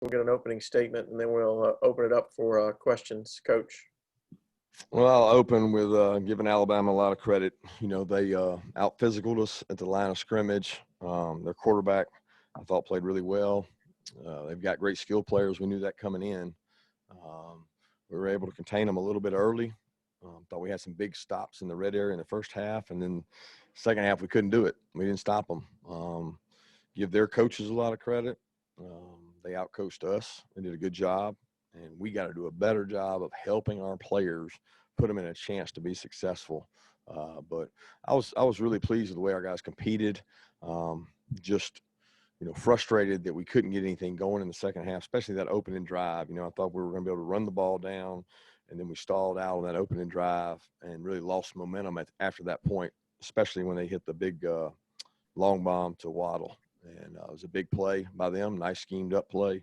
we'll get an opening statement, and then we'll open it up for questions. Coach. Well, I'll open with giving Alabama a lot of credit. You know, they out-physicaled us at the line of scrimmage. Their quarterback, I thought, played really well. They've got great skill players. We knew that coming in. We were able to contain them a little bit early. Thought we had some big stops in the red area in the first half, and then second half we couldn't do it. We didn't stop them. Give their coaches a lot of credit. They outcoached us. They did a good job, and we got to do a better job of helping our players put them in a chance to be successful. But I was really pleased with the way our guys competed. Just frustrated that we couldn't get anything going in the second half, especially that opening drive. I thought we were going to be able to run the ball down, and then we stalled out on that opening drive and really lost momentum after that point, especially when they hit the big long bomb to Waddle. And it was a big play by them, nice schemed up play.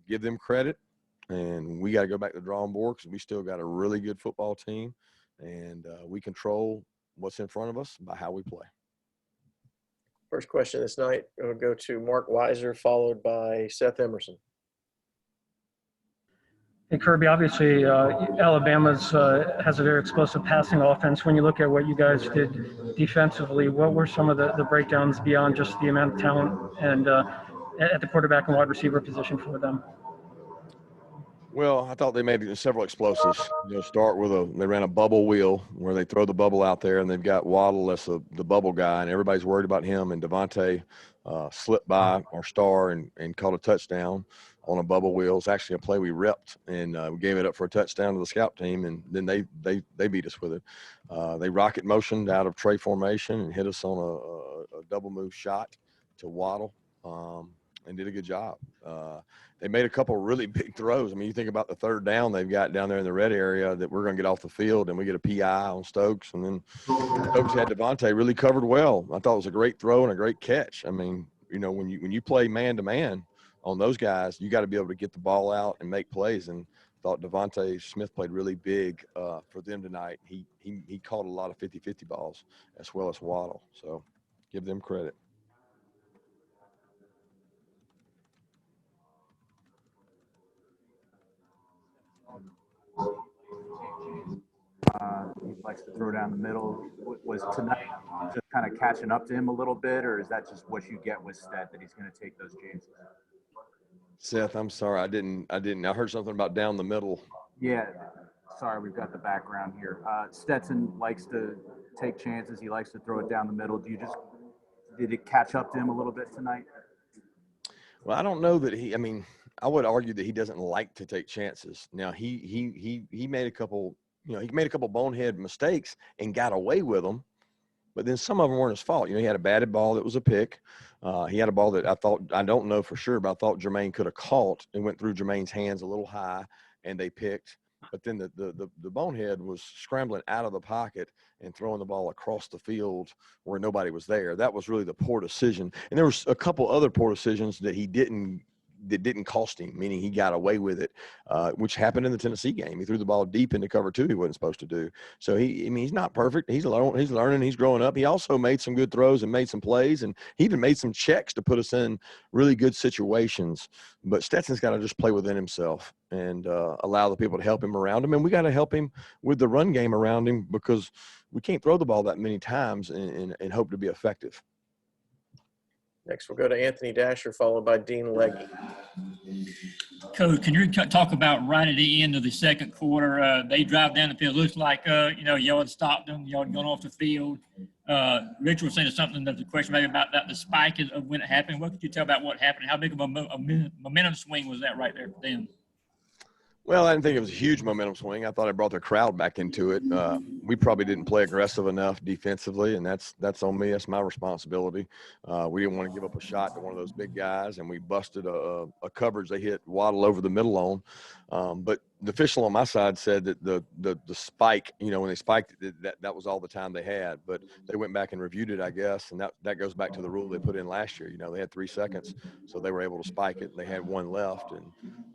Give them credit, and we got to go back to the drawing board because we still got a really good football team, and we control what's in front of us by how we play. First question this night will go to Mark Weiser, followed by Seth Emerson. Hey, Kirby, obviously Alabama's has a very explosive passing offense. When you look at what you guys did defensively, what were some of the breakdowns beyond just the amount of talent and at the quarterback and wide receiver position for them? Well, I thought they made several explosives. Start with they ran a bubble wheel where they throw the bubble out there, and they've got Waddle as the bubble guy, and everybody's worried about him. And Devontae slipped by our star and caught a touchdown on a bubble wheel. It's actually a play we repped, and we gave it up for a touchdown to the scout team, and then they beat us with it. They rocket motioned out of tray formation and hit us on a double move shot to Waddle. And did a good job. They made a couple of really big throws. I mean, you think about the third down they've got down there in the red area that we're going to get off the field, and we get a PI on Stokes. And then Stokes had Devontae really covered well. I thought it was a great throw and a great catch. I mean, when you play man-to-man on those guys, you got to be able to get the ball out and make plays. And I thought Devontae Smith played really big for them tonight. He caught a lot of 50-50 balls as well as Waddle. So give them credit. He likes to throw down the middle. Was tonight just kind of catching up to him a little bit, or is that just what you get with Stet, that he's going to take those chances? Seth, I'm sorry, I didn't. I heard something about down the middle. Yeah, sorry, we've got the background here. Stetson likes to take chances. He likes to throw it down the middle. Did it catch up to him a little bit tonight? Well, I don't know that I would argue that he doesn't like to take chances. Now he made a couple. He made a couple bonehead mistakes and got away with them, but then some of them weren't his fault. He had a batted ball that was a pick. He had a ball that I don't know for sure, but I thought Jermaine could have caught and went through Jermaine's hands a little high, and they picked. But then the bonehead was scrambling out of the pocket and throwing the ball across the field where nobody was there. That was really the poor decision. And there was a couple other poor decisions that didn't cost him, meaning he got away with it, which happened in the Tennessee game. He threw the ball deep into cover two he wasn't supposed to do. So he's not perfect. He's learning, he's growing up. He also made some good throws and made some plays, and he even made some checks to put us in really good situations. But Stetson's got to just play within himself and allow the people to help him around him. And we got to help him with the run game around him because we can't throw the ball that many times and hope to be effective. Next, we'll go to Anthony Dasher, followed by Dean Legge. Coach, can you talk about right at the end of the second quarter? They drive down the field. Looks like, y'all had stopped them. Y'all had gone off the field. Rich was saying something, there's a question maybe about that, the spike of when it happened. What could you tell about what happened? How big of a momentum swing was that right there for them? Well, I didn't think it was a huge momentum swing. I thought it brought the crowd back into it. We probably didn't play aggressive enough defensively, and that's on me. That's my responsibility. We didn't want to give up a shot to one of those big guys, and we busted a coverage they hit Waddle over the middle on. But the official on my side said that the spike, when they spiked it, that was all the time they had. But they went back and reviewed it, I guess, and that goes back to the rule they put in last year. They had 3 seconds, so they were able to spike it. They had one left, and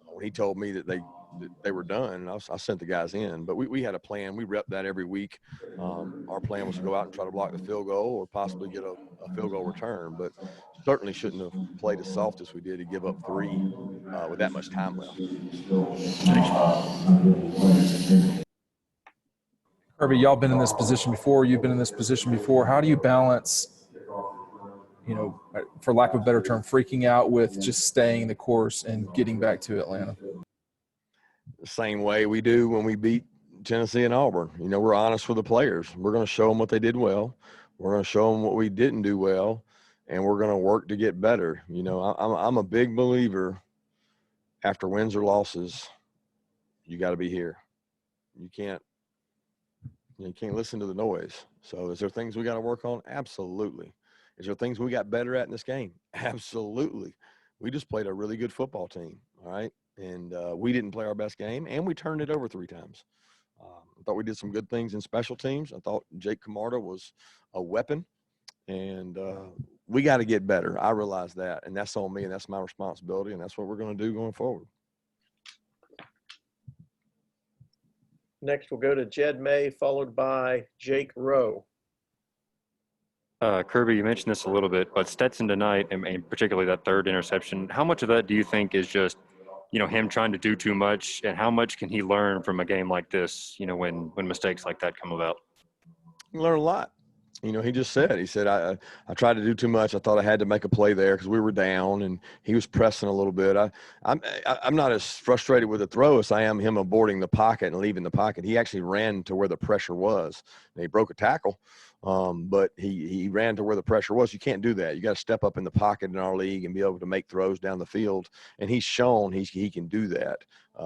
when he told me that that they were done. And I sent the guys in, but we had a plan. We rep that every week. Our plan was to go out and try to block the field goal or possibly get a field goal return, but certainly shouldn't have played as soft as we did to give up 3 with that much time left. Kirby, y'all been in this position before. You've been in this position before. How do you balance, for lack of a better term, freaking out with just staying the course and getting back to Atlanta? The same way we do when we beat Tennessee and Auburn. We're honest with the players. We're going to show them what they did well. We're going to show them what we didn't do well, and we're going to work to get better. I'm a big believer after wins or losses, you got to be here. You can't listen to the noise. So is there things we got to work on? Absolutely. Is there things we got better at in this game? Absolutely. We just played a really good football team, all right? And we didn't play our best game, and we turned it over 3 times. I thought we did some good things in special teams. I thought Jake Camarda was a weapon, and we got to get better. I realize that, and that's on me, and that's my responsibility, and that's what we're going to do going forward. Next, we'll go to Jed May, followed by Jake Rowe. Kirby, you mentioned this a little bit, but Stetson tonight, and particularly that 3rd interception, how much of that do you think is just, him trying to do too much, and how much can he learn from a game like this, when mistakes like that come about? You learn a lot. He just said, I tried to do too much. I thought I had to make a play there because we were down, and he was pressing a little bit. I'm not as frustrated with the throw as I am him aborting the pocket and leaving the pocket. He actually ran to where the pressure was. And he broke a tackle, but he ran to where the pressure was. You can't do that. You got to step up in the pocket in our league and be able to make throws down the field. And he's shown he can do that.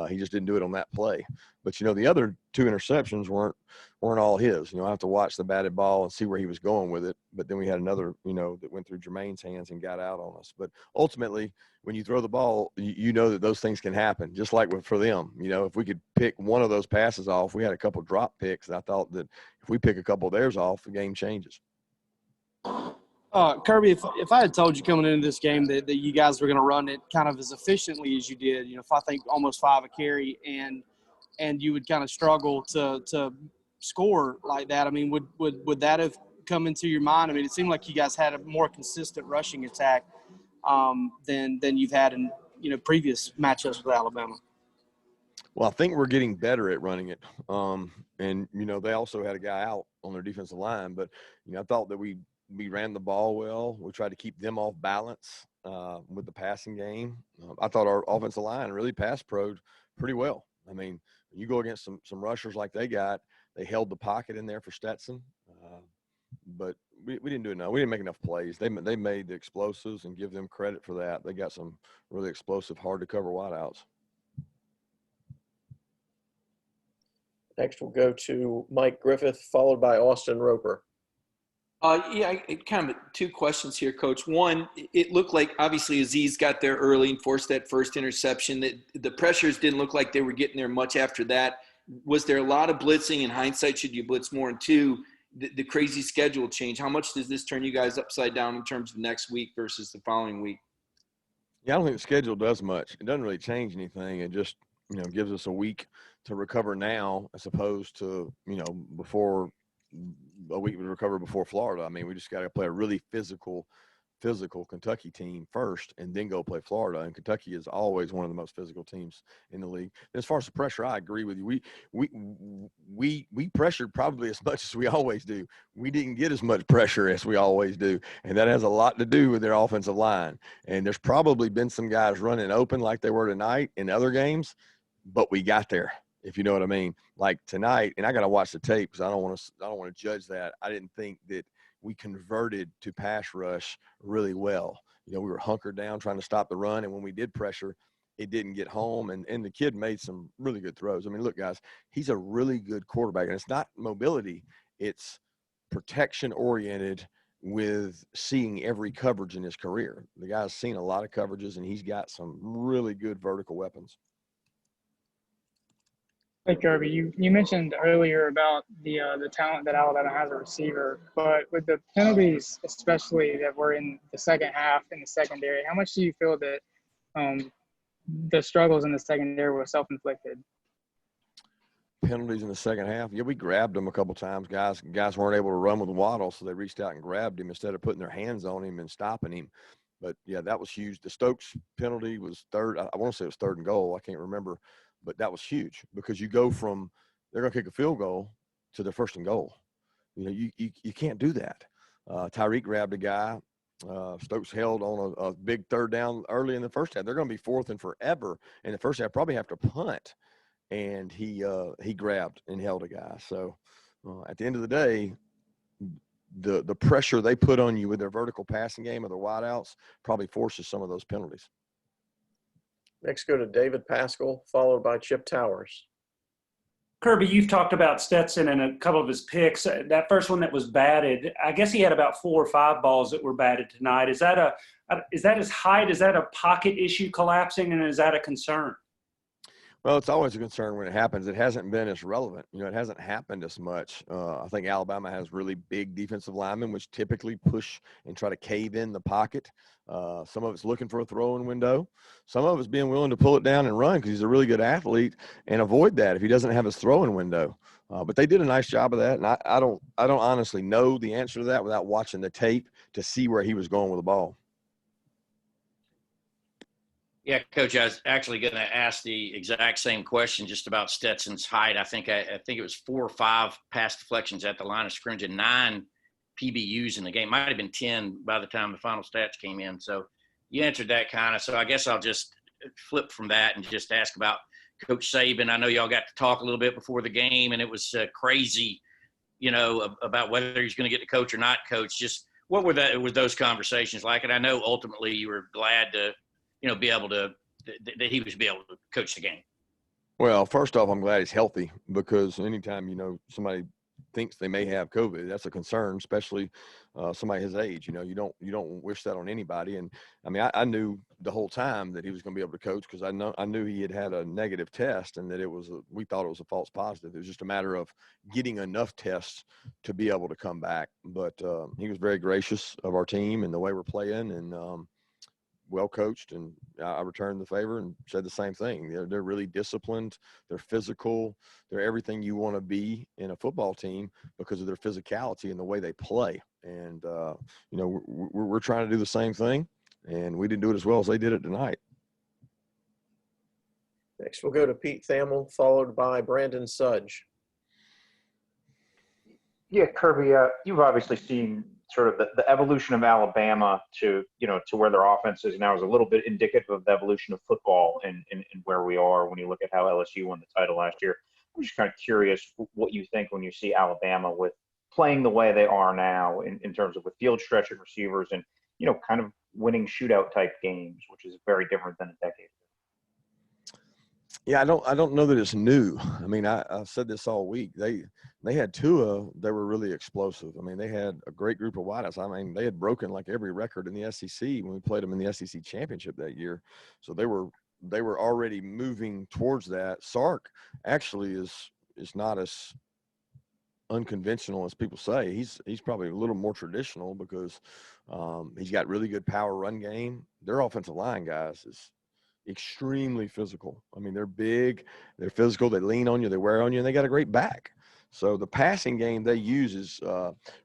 He just didn't do it on that play. But, the other 2 interceptions weren't all his. I have to watch the batted ball and see where he was going with it. But then we had another, that went through Jermaine's hands and got out on us. But ultimately, when you throw the ball, you know that those things can happen, just like for them. If we could pick one of those passes off, we had a couple drop picks. And I thought that if we pick a couple of theirs off, the game changes. Kirby, if I had told you coming into this game that you guys were going to run it kind of as efficiently as you did, if I think almost 5 a carry and you would kind of struggle to score like that, I mean, would that have come into your mind? I mean, it seemed like you guys had a more consistent rushing attack than you've had in previous matchups with Alabama. Well, I think we're getting better at running it. And they also had a guy out on their defensive line, but I thought that we ran the ball well. We tried to keep them off balance with the passing game. I thought our offensive line really pass pro'd pretty well. I mean, when you go against some rushers like they got, they held the pocket in there for Stetson. But we didn't do enough. We didn't make enough plays. They made the explosives, and give them credit for that. They got some really explosive, hard-to-cover wideouts. Next, we'll go to Mike Griffith, followed by Austin Roper. Kind of 2 questions here, Coach. One, it looked like obviously Aziz got there early and forced that first interception. The pressures didn't look like they were getting there much after that. Was there a lot of blitzing? In hindsight, should you blitz more? And 2, the crazy schedule change. How much does this turn you guys upside down in terms of next week versus the following week? Yeah, I don't think the schedule does much. It doesn't really change anything. It just, gives us a week to recover now as opposed to, before a week to recover before Florida. I mean, we just got to play a really physical Kentucky team first and then go play Florida. And Kentucky is always one of the most physical teams in the league. As far as the pressure, I agree with you. We pressured probably as much as we always do. We didn't get as much pressure as we always do. And that has a lot to do with their offensive line. And there's probably been some guys running open like they were tonight in other games, but we got there, if you know what I mean. Like tonight, and I got to watch the tape because I don't want to judge that. I didn't think that we converted to pass rush really well. We were hunkered down trying to stop the run, and when we did pressure, it didn't get home. And the kid made some really good throws. I mean, look, guys, he's a really good quarterback, and it's not mobility. It's protection-oriented with seeing every coverage in his career. The guy's seen a lot of coverages, and he's got some really good vertical weapons. Hey, Kirby, you mentioned earlier about the talent that Alabama has a receiver, but with the penalties, especially that were in the second half in the secondary, how much do you feel that the struggles in the secondary were self-inflicted. Penalties in the second half. Yeah, we grabbed him a couple times. Guys weren't able to run with Waddle, so they reached out and grabbed him instead of putting their hands on him and stopping him. But yeah, that was huge. The Stokes penalty was third. I want to say it was 3rd and goal. I can't remember, but that was huge because you go from they're going to kick a field goal to the 1st and goal. You know, you can't do that. Tyreek grabbed a guy. Stokes held on a big 3rd down early in the first half. They're going to be 4th and forever in the first half. Probably have to punt. And he grabbed and held a guy. So at the end of the day, the pressure they put on you with their vertical passing game or their wideouts probably forces some of those penalties. Next, go to David Pascal, followed by Chip Towers. Kirby, you've talked about Stetson and a couple of his picks. That first one that was batted, I guess he had about 4 or 5 balls that were batted tonight. Is that his height? Is that a pocket issue collapsing, and is that a concern? Well, it's always a concern when it happens. It hasn't been as relevant. You know, it hasn't happened as much. I think Alabama has really big defensive linemen, which typically push and try to cave in the pocket. Some of it's looking for a throwing window. Some of it's being willing to pull it down and run because he's a really good athlete and avoid that if he doesn't have his throwing window. But they did a nice job of that, and I don't honestly know the answer to that without watching the tape to see where he was going with the ball. Yeah, Coach, I was actually going to ask the exact same question just about Stetson's height. I think it was 4 or 5 pass deflections at the line of scrimmage and 9 PBUs in the game. Might have been 10 by the time the final stats came in. So you answered that kind of. So I guess I'll just flip from that and just ask about Coach Saban. I know y'all got to talk a little bit before the game, and it was crazy, you know, about whether he's going to get the coach or not coach. Just what were those conversations like? And I know ultimately you were glad to, you know, be able to that he was be able to coach the game. Well, first off, I'm glad he's healthy because anytime, you know, somebody thinks they may have COVID, that's a concern, especially somebody his age. You know, you don't wish that on anybody. And I mean, I knew the whole time that he was going to be able to coach because I knew he had a negative test and that we thought it was a false positive. It was just a matter of getting enough tests to be able to come back. But he was very gracious of our team and the way we're playing, and well coached, and I returned the favor and said the same thing. They're really disciplined. They're physical. They're everything you want to be in a football team because of their physicality and the way they play. And, you know, we're trying to do the same thing, and we didn't do it as well as they did it tonight. Next, we'll go to Pete Thamel, followed by Brandon Sudge. Yeah, Kirby, you've obviously seen sort of the evolution of Alabama to where their offense is now is a little bit indicative of the evolution of football and where we are when you look at how LSU won the title last year. I'm just kind of curious what you think when you see Alabama with playing the way they are now in terms of with field stretching receivers and, you know, kind of winning shootout type games, which is very different than a decade ago. Yeah, I don't know that it's new. I mean, I said this all week. They had Tua. They were really explosive. I mean, they had a great group of wideouts. I mean, they had broken like every record in the SEC when we played them in the SEC championship that year. So they were already moving towards that. Sark actually is not as unconventional as people say. He's probably a little more traditional because he's got really good power run game. Their offensive line, guys, is extremely physical. I mean, they're big, they're physical, they lean on you, they wear on you, and they got a great back. So the passing game they use is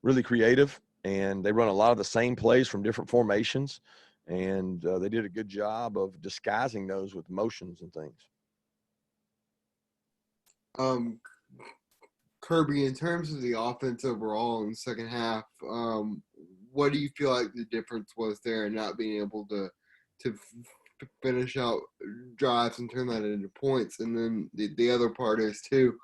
really creative, and they run a lot of the same plays from different formations, and they did a good job of disguising those with motions and things. Kirby, in terms of the offense overall in the second half, what do you feel like the difference was there in not being able to finish out drives and turn that into points? And then the other part is too,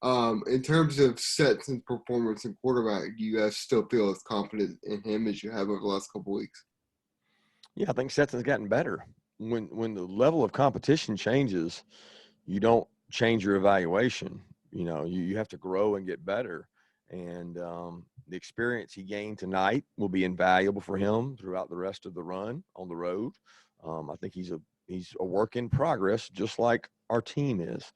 in terms of Stetson's performance and quarterback, do you guys still feel as confident in him as you have over the last couple of weeks? Yeah, I think Stetson's gotten better. When the level of competition changes, you don't change your evaluation. You know, you have to grow and get better. And the experience he gained tonight will be invaluable for him throughout the rest of the run on the road. I think he's a work in progress, just like our team is.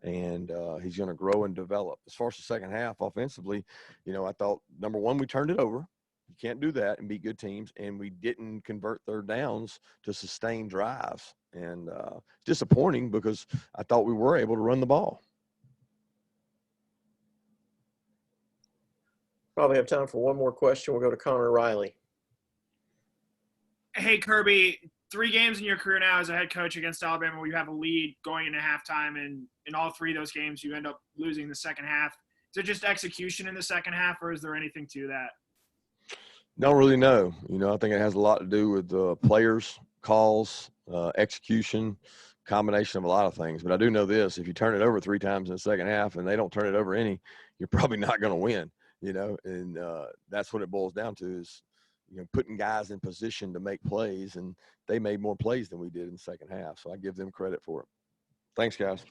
And he's going to grow and develop. As far as the second half offensively, you know, I thought, number one, we turned it over. You can't do that and beat good teams. And we didn't convert third downs to sustain drives. And disappointing because I thought we were able to run the ball. Probably have time for one more question. We'll go to Connor Riley. Hey, Kirby, 3 games in your career now as a head coach against Alabama where you have a lead going into halftime, and in all 3 of those games you end up losing the second half. Is it just execution in the second half, or is there anything to that? Don't really know. I think it has a lot to do with players, calls, execution, combination of a lot of things. But I do know this: if you turn it over 3 times in the second half and they don't turn it over any, you're probably not going to win. And that's what it boils down to is, putting guys in position to make plays, and they made more plays than we did in the second half. So I give them credit for it. Thanks, guys.